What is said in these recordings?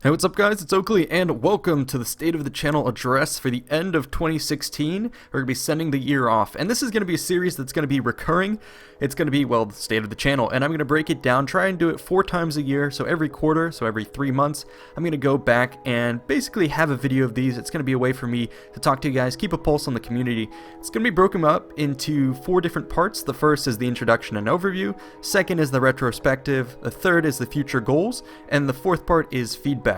Hey, what's up guys? It's Oakley and welcome to the State of the Channel address for the end of 2016. We're going to be sending the year off, and this is going to be a series that's going to be recurring. It's going to be, well, the State of the Channel, and I'm going to break it down, try and do it 4 times a year, so every quarter, so every 3 months, I'm going to go back and basically have a video of these. It's going to be a way for me to talk to you guys, keep a pulse on the community. It's going to be broken up into 4 different parts. The first is the introduction and overview, second is the retrospective, the third is the future goals, and the fourth part is feedback.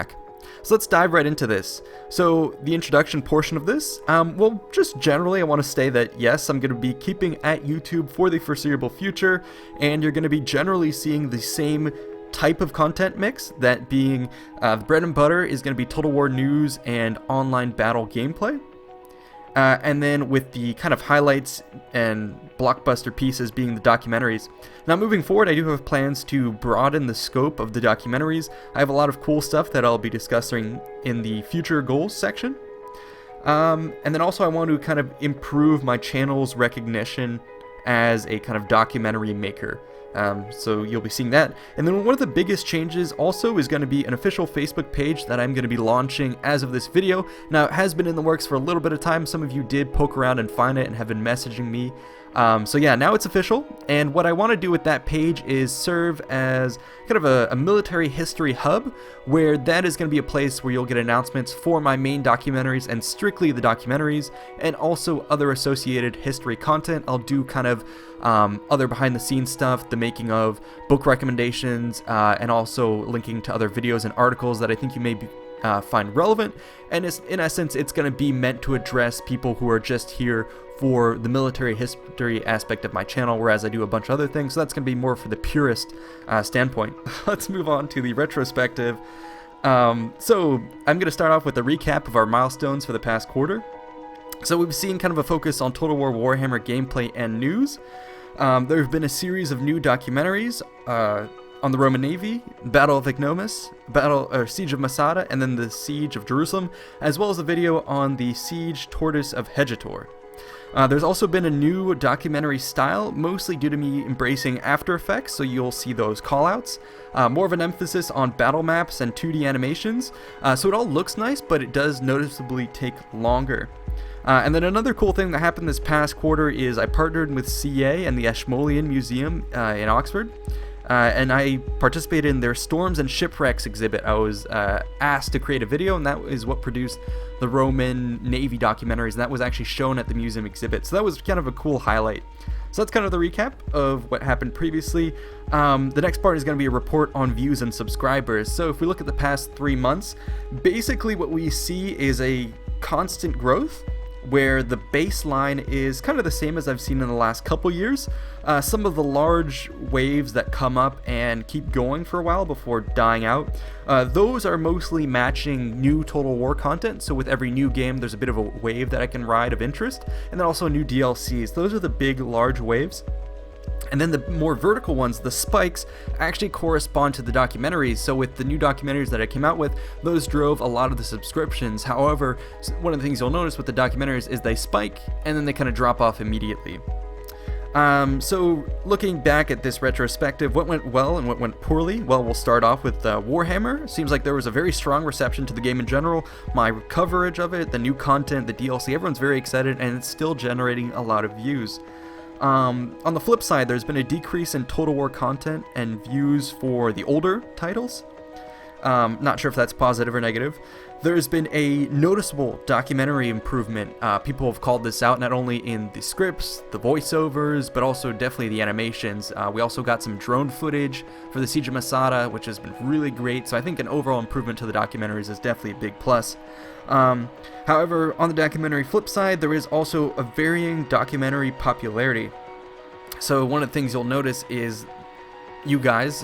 So let's dive right into this. So the introduction portion of this, well, just generally I want to say that yes, I'm going to be keeping at YouTube for the foreseeable future, and you're going to be generally seeing the same type of content mix, that being the bread and butter is going to be Total War news and online battle gameplay. And then with the kind of highlights and blockbuster pieces being the documentaries. Now moving forward, I do have plans to broaden the scope of the documentaries. I have a lot of cool stuff that I'll be discussing in the future goals section. And then also I want to kind of improve my channel's recognition as a kind of documentary maker. So you'll be seeing that. And then one of the biggest changes also is going to be an official Facebook page that I'm going to be launching as of this video. Now, it has been in the works for a little bit of time. Some of you did poke around and find it and have been messaging me. So yeah, now it's official, and what I want to do with that page is serve as kind of a military history hub, where that is going to be a place where you'll get announcements for my main documentaries and strictly the documentaries, and also other associated history content. I'll do kind of other behind the scenes stuff, the making of, book recommendations, and also linking to other videos and articles that I think you may find relevant. And in essence, it's going to be meant to address people who are just here for the military history aspect of my channel, whereas I do a bunch of other things, so that's going to be more for the purist standpoint. Let's move on to the retrospective. So I'm going to start off with a recap of our milestones for the past quarter. So we've seen kind of a focus on Total War Warhammer gameplay and news. There have been a series of new documentaries on the Roman Navy, Battle of Ignomus, Siege of Masada, and then the Siege of Jerusalem, as well as a video on the Siege Tortoise of Hegetor. There's also been a new documentary style, mostly due to me embracing After Effects, so you'll see those callouts. More of an emphasis on battle maps and 2D animations, so it all looks nice, but it does noticeably take longer. And then another cool thing that happened this past quarter is I partnered with CA and the Ashmolean Museum in Oxford. And I participated in their Storms and Shipwrecks exhibit. I was asked to create a video, and that is what produced the Roman Navy documentaries, and that was actually shown at the museum exhibit. So that was kind of a cool highlight. So that's kind of the recap of what happened previously. The next part is going to be a report on views and subscribers. So if we look at the past 3 months, basically what we see is a constant growth, where the baseline is kind of the same as I've seen in the last couple years. Some of the large waves that come up and keep going for a while before dying out, those are mostly matching new Total War content. So with every new game, there's a bit of a wave that I can ride of interest, and then also new DLCs. Those are the big, large waves. And then the more vertical ones, the spikes, actually correspond to the documentaries. So with the new documentaries that I came out with, those drove a lot of the subscriptions. However, one of the things you'll notice with the documentaries is they spike and then they kind of drop off immediately. So looking back at this retrospective, what went well and what went poorly? Well, we'll start off with Warhammer. Seems like there was a very strong reception to the game in general. My coverage of it, the new content, the DLC, everyone's very excited, and it's still generating a lot of views. On the flip side, there's been a decrease in Total War content and views for the older titles. Not sure if that's positive or negative. There's been a noticeable documentary improvement. People have called this out not only in the scripts, the voiceovers, but also definitely the animations. We also got some drone footage for the Siege of Masada, which has been really great. So I think an overall improvement to the documentaries is definitely a big plus. However, on the documentary flip side, there is also a varying documentary popularity. So one of the things you'll notice is you guys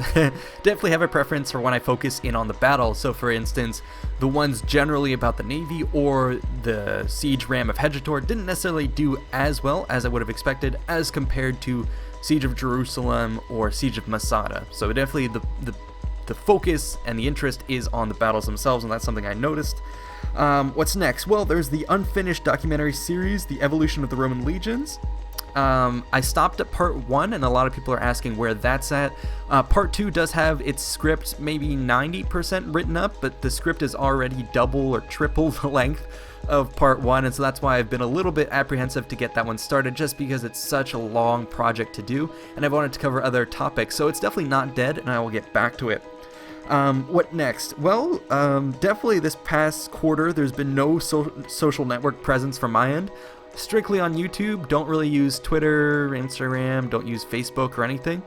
definitely have a preference for when I focus in on the battle. So for instance, the ones generally about the Navy or the Siege Ram of Hegetor didn't necessarily do as well as I would have expected as compared to Siege of Jerusalem or Siege of Masada. So definitely the focus and the interest is on the battles themselves, and that's something I noticed. What's next? Well, there's the unfinished documentary series, The Evolution of the Roman Legions. I stopped at part 1, and a lot of people are asking where that's at. Part 2 does have its script maybe 90% written up, but the script is already double or triple the length of part 1, and so that's why I've been a little bit apprehensive to get that one started, just because it's such a long project to do, and I've wanted to cover other topics, so it's definitely not dead, and I will get back to it. What next? Well, definitely this past quarter, there's been no social network presence from my end. Strictly on YouTube, don't really use Twitter, Instagram, don't use Facebook or anything.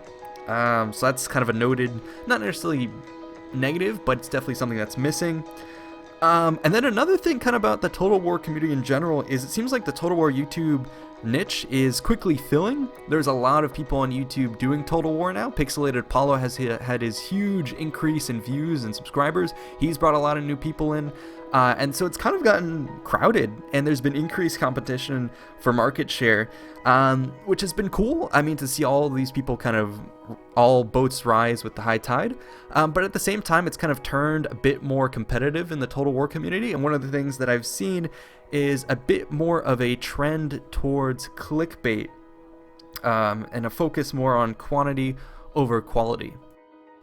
So that's kind of a noted, not necessarily negative, but it's definitely something that's missing. And then another thing kind of about the Total War community in general is it seems like the Total War YouTube niche is quickly filling. There's a lot of people on YouTube doing Total War now. Pixelated Apollo has had his huge increase in views and subscribers. He's brought a lot of new people in. And so it's kind of gotten crowded, and there's been increased competition for market share, which has been cool. I mean, to see all of these people kind of all boats rise with the high tide. But at the same time, it's kind of turned a bit more competitive in the Total War community. And one of the things that I've seen is a bit more of a trend towards clickbait, and a focus more on quantity over quality.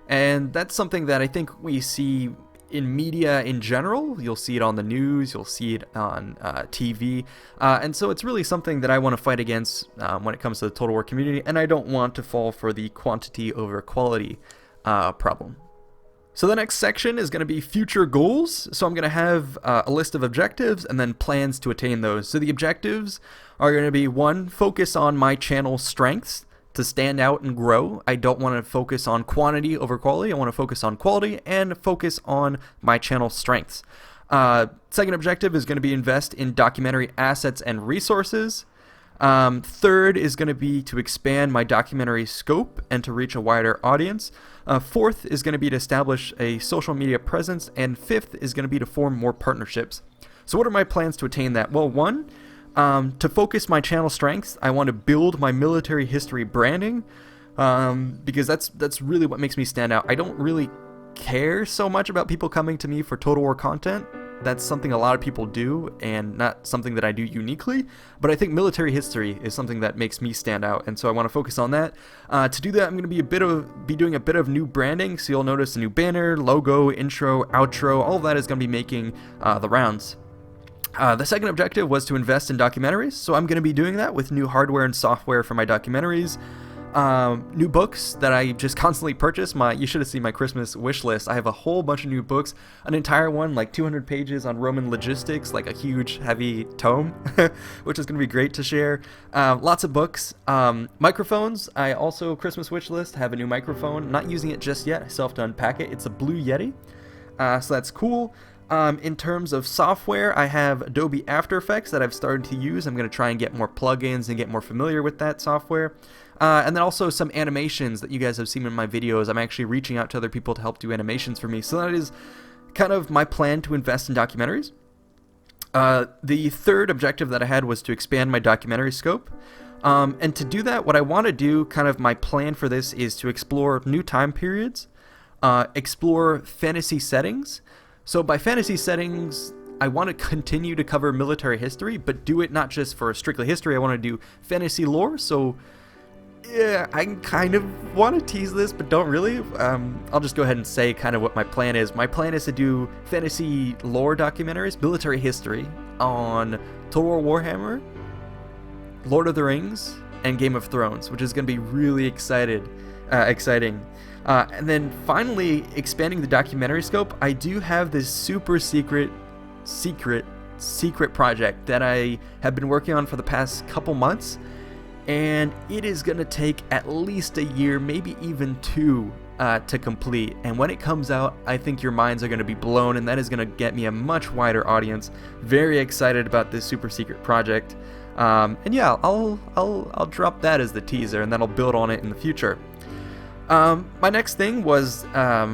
And that's something that I think we see in media in general. You'll see it on the news, you'll see it on TV, and so it's really something that I want to fight against when it comes to the Total War community, and I don't want to fall for the quantity over quality problem. So the next section is going to be future goals. So I'm going to have a list of objectives and then plans to attain those. So the objectives are going to be 1, focus on my channel strengths to stand out and grow. I don't want to focus on quantity over quality. I want to focus on quality and focus on my channel strengths. Second objective is going to be invest in documentary assets and resources. Third is going to be to expand my documentary scope and to reach a wider audience. Fourth is going to be to establish a social media presence. And fifth is going to be to form more partnerships. So what are my plans to attain that? Well, 1, to focus my channel strengths, I want to build my military history branding, because that's really what makes me stand out. I don't really care so much about people coming to me for Total War content. That's something a lot of people do, and not something that I do uniquely, but I think military history is something that makes me stand out, and so I want to focus on that. To do that, I'm going to be doing a bit of new branding, so you'll notice a new banner, logo, intro, outro, all of that is going to be making the rounds. The second objective was to invest in documentaries, so I'm going to be doing that with new hardware and software for my documentaries. New books that I just constantly purchase. You should have seen my Christmas wish list. I have a whole bunch of new books, an entire one, like 200 pages on Roman logistics, like a huge, heavy tome, which is going to be great to share. Lots of books. Microphones. I also, Christmas wish list, have a new microphone. Not using it just yet. I still have to unpack it. It's a Blue Yeti, so that's cool. In terms of software, I have Adobe After Effects that I've started to use. I'm going to try and get more plugins and get more familiar with that software. And then also some animations that you guys have seen in my videos. I'm actually reaching out to other people to help do animations for me. So that is kind of my plan to invest in documentaries. The third objective that I had was to expand my documentary scope. And to do that, what I want to do, kind of my plan for this, is to explore new time periods, explore fantasy settings. So by fantasy settings, I want to continue to cover military history, but do it not just for strictly history. I want to do fantasy lore. So yeah, I kind of want to tease this, but don't really. I'll just go ahead and say kind of what my plan is. My plan is to do fantasy lore documentaries, military history on Total War Warhammer, Lord of the Rings, and Game of Thrones, which is going to be really exciting. And then finally, expanding the documentary scope, I do have this super secret project that I have been working on for the past couple months, and it is going to take at least a year, maybe even 2, to complete. And when it comes out, I think your minds are going to be blown, and that is going to get me a much wider audience. Very excited about this super secret project. And yeah, I'll drop that as the teaser, and then I'll build on it in the future. My next thing was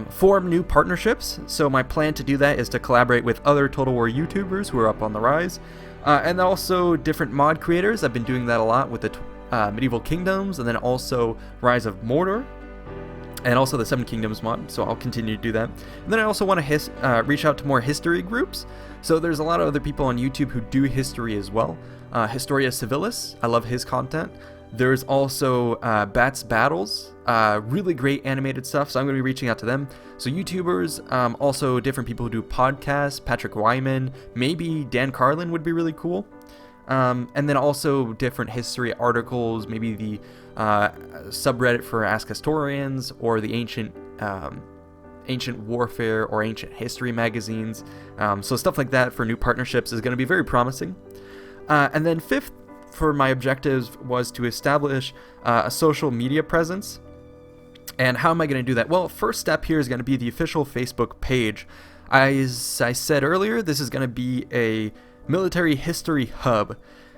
form new partnerships. So my plan to do that is to collaborate with other Total War YouTubers who are up on the rise, and also different mod creators. I've been doing that a lot with the Medieval Kingdoms, and then also Rise of Mordor, and also the Seven Kingdoms mod, so I'll continue to do that. And then I also want to reach out to more history groups. So there's a lot of other people on YouTube who do history as well. Historia Civilis, I love his content. There's also Bats Battles, really great animated stuff, so I'm going to be reaching out to them. So YouTubers, also different people who do podcasts, Patrick Wyman, maybe Dan Carlin would be really cool. And then also different history articles, maybe the subreddit for Ask Historians, or the ancient warfare or ancient history magazines. So stuff like that for new partnerships is going to be very promising. And then fifth for my objectives was to establish a social media presence. And how am I going to do that? Well, first step here is going to be the official Facebook page. As I said earlier, this is going to be a military history hub.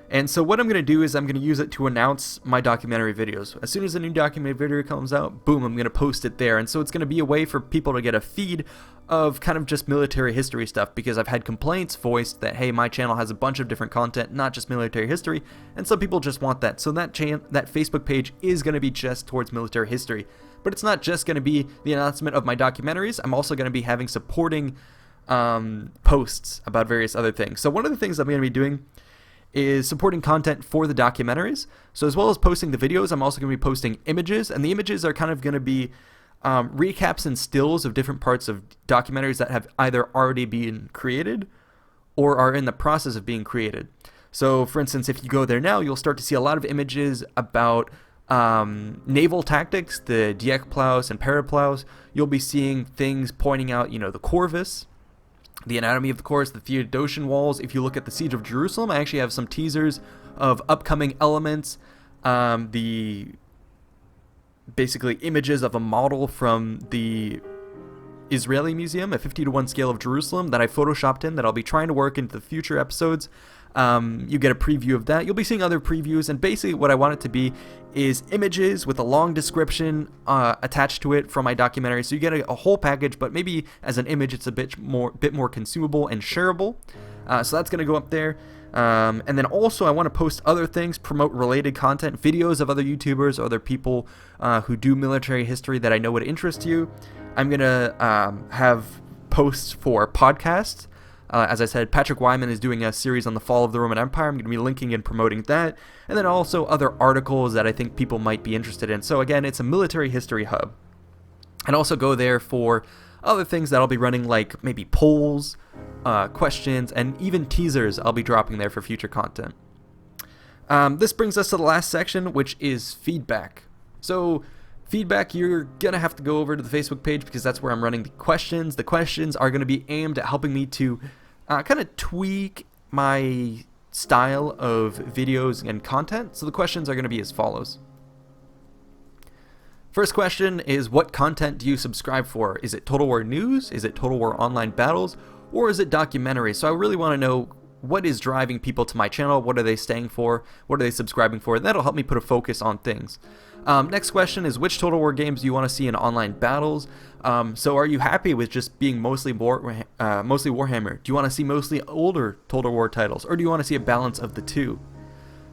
And so what I'm going to do is I'm going to use it to announce my documentary videos. As soon as a new documentary video comes out, boom, I'm going to post it there. And so it's going to be a way for people to get a feed of kind of just military history stuff, because I've had complaints voiced that, hey, my channel has a bunch of different content, not just military history, and some people just want that. So that Facebook page is going to be just towards military history. But it's not just going to be the announcement of my documentaries. I'm also going to be having supporting posts about various other things. So one of the things I'm going to be doing is supporting content for the documentaries. So as well as posting the videos, I'm also going to be posting images, and the images are kind of going to be recaps and stills of different parts of documentaries that have either already been created or are in the process of being created. So for instance, if you go there now, you'll start to see a lot of images about naval tactics, the Diekplaus and Paraplows. You'll be seeing things pointing out, the Corvus, the anatomy of the Corvus, the Theodosian walls. If you look at the Siege of Jerusalem, I actually have some teasers of upcoming elements, basically images of a model from the Israeli Museum, a 50:1 scale of Jerusalem that I photoshopped in that I'll be trying to work into the future episodes. You get a preview of that. You'll be seeing other previews, and basically what I want it to be is images with a long description attached to it from my documentary. So you get a whole package, but maybe as an image it's a bit more consumable and shareable. So that's going to go up there. And then also I want to post other things, promote related content, videos of other YouTubers, other people who do military history that I know would interest you. I'm going to have posts for podcasts. As I said, Patrick Wyman is doing a series on the fall of the Roman Empire. I'm going to be linking and promoting that. And then also other articles that I think people might be interested in. So again, it's a military history hub. And also go there for other things that I'll be running, like maybe polls, questions, and even teasers I'll be dropping there for future content. This brings us to the last section, which is feedback. So feedback, you're going to have to go over to the Facebook page because that's where I'm running the questions. The questions are going to be aimed at helping me to kind of tweak my style of videos and content. So the questions are going to be as follows. First question is, what content do you subscribe for? Is it Total War News? Is it Total War Online Battles? Or is it documentaries? So I really want to know what is driving people to my channel. What are they staying for? What are they subscribing for? That'll help me put a focus on things. Next question is, which Total War games do you want to see in online battles? So are you happy with just being mostly Warhammer? Do you want to see mostly older Total War titles? Or do you want to see a balance of the two?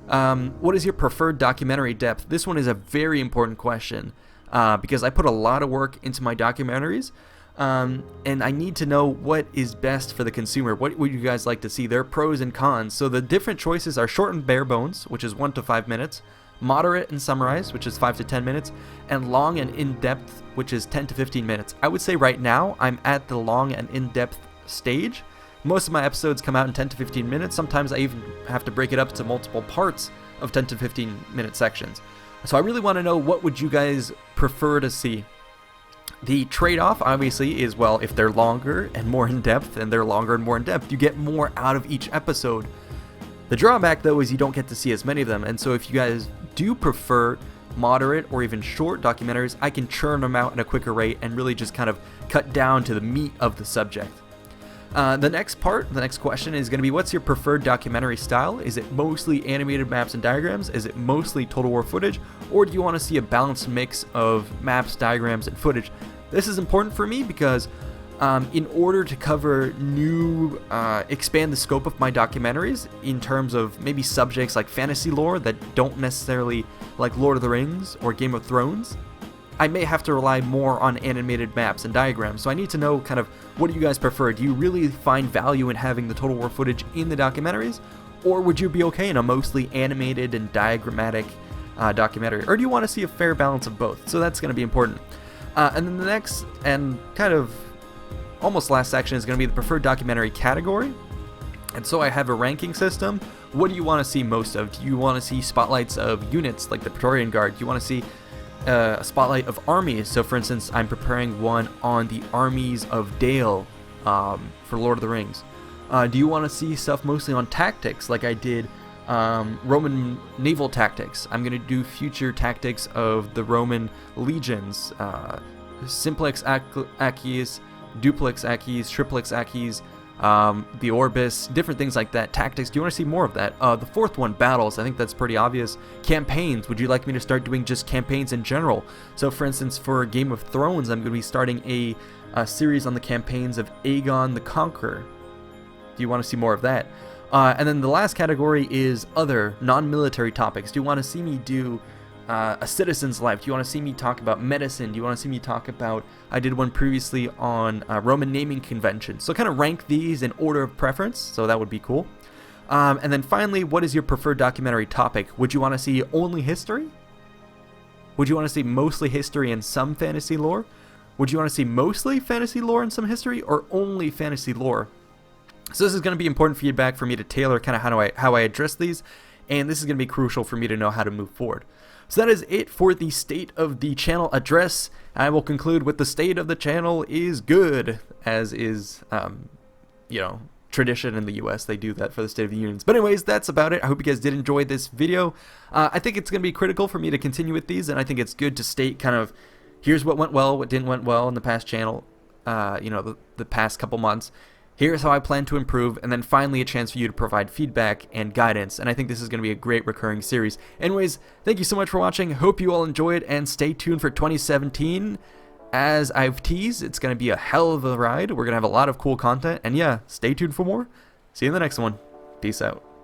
What is your preferred documentary depth? This one is a very important question because I put a lot of work into my documentaries. And I need to know what is best for the consumer. What would you guys like to see? There are pros and cons. So the different choices are short and bare bones, which is 1 to 5 minutes, moderate and summarized, which is 5 to 10 minutes, and long and in-depth, which is 10 to 15 minutes. I would say right now I'm at the long and in-depth stage. Most of my episodes come out in 10 to 15 minutes. Sometimes I even have to break it up to multiple parts of 10 to 15 minute sections. So I really want to know, what would you guys prefer to see? The trade-off, obviously, is, well, if they're longer and more in-depth, and they're longer and more in-depth, you get more out of each episode. The drawback, though, is you don't get to see as many of them, and so if you guys do prefer moderate or even short documentaries, I can churn them out at a quicker rate and really just kind of cut down to the meat of the subject. The next question is going to be, what's your preferred documentary style? Is it mostly animated maps and diagrams? Is it mostly Total War footage? Or do you want to see a balanced mix of maps, diagrams, and footage? This is important for me because in order to cover expand the scope of my documentaries in terms of maybe subjects like fantasy lore that don't necessarily like Lord of the Rings or Game of Thrones, I may have to rely more on animated maps and diagrams. So I need to know kind of, what do you guys prefer? Do you really find value in having the Total War footage in the documentaries? Or would you be okay in a mostly animated and diagrammatic documentary, or do you want to see a fair balance of both? So that's going to be important. And then the next and kind of almost last section is going to be the preferred documentary category. And so I have a ranking system. What do you want to see most of? Do you want to see spotlights of units like the Praetorian Guard? Do you want to see a spotlight of armies? So for instance, I'm preparing one on the armies of Dale for Lord of the Rings. Do you want to see stuff mostly on tactics like I did Roman naval tactics? I'm going to do future tactics of the Roman legions, simplex accies, duplex accies, triplex accies, the Orbis, different things like that. Tactics, do you want to see more of that? The fourth one, battles, I think that's pretty obvious. Campaigns, would you like me to start doing just campaigns in general? So for instance, for Game of Thrones, I'm going to be starting a series on the campaigns of Aegon the Conqueror. Do you want to see more of that? And then the last category is other non-military topics. Do you want to see me do a citizen's life? Do you want to see me talk about medicine? Do you want to see me talk about, I did one previously on Roman naming conventions. So kind of rank these in order of preference, so that would be cool. And then finally, what is your preferred documentary topic? Would you want to see only history? Would you want to see mostly history and some fantasy lore? Would you want to see mostly fantasy lore and some history, or only fantasy lore? So this is going to be important feedback for me to tailor kind of how I address these, and this is going to be crucial for me to know how to move forward. So that is it for the state of the channel address. I will conclude with the state of the channel is good, as is, tradition in the US. They do that for the State of the Unions. But anyways, that's about it. I hope you guys did enjoy this video. I think it's going to be critical for me to continue with these, and I think it's good to state kind of, here's what went well, what didn't went well in the past channel, the past couple months. Here's how I plan to improve, and then finally a chance for you to provide feedback and guidance, and I think this is going to be a great recurring series. Anyways, thank you so much for watching. Hope you all enjoyed, and stay tuned for 2017. As I've teased, it's going to be a hell of a ride. We're going to have a lot of cool content, and yeah, stay tuned for more. See you in the next one. Peace out.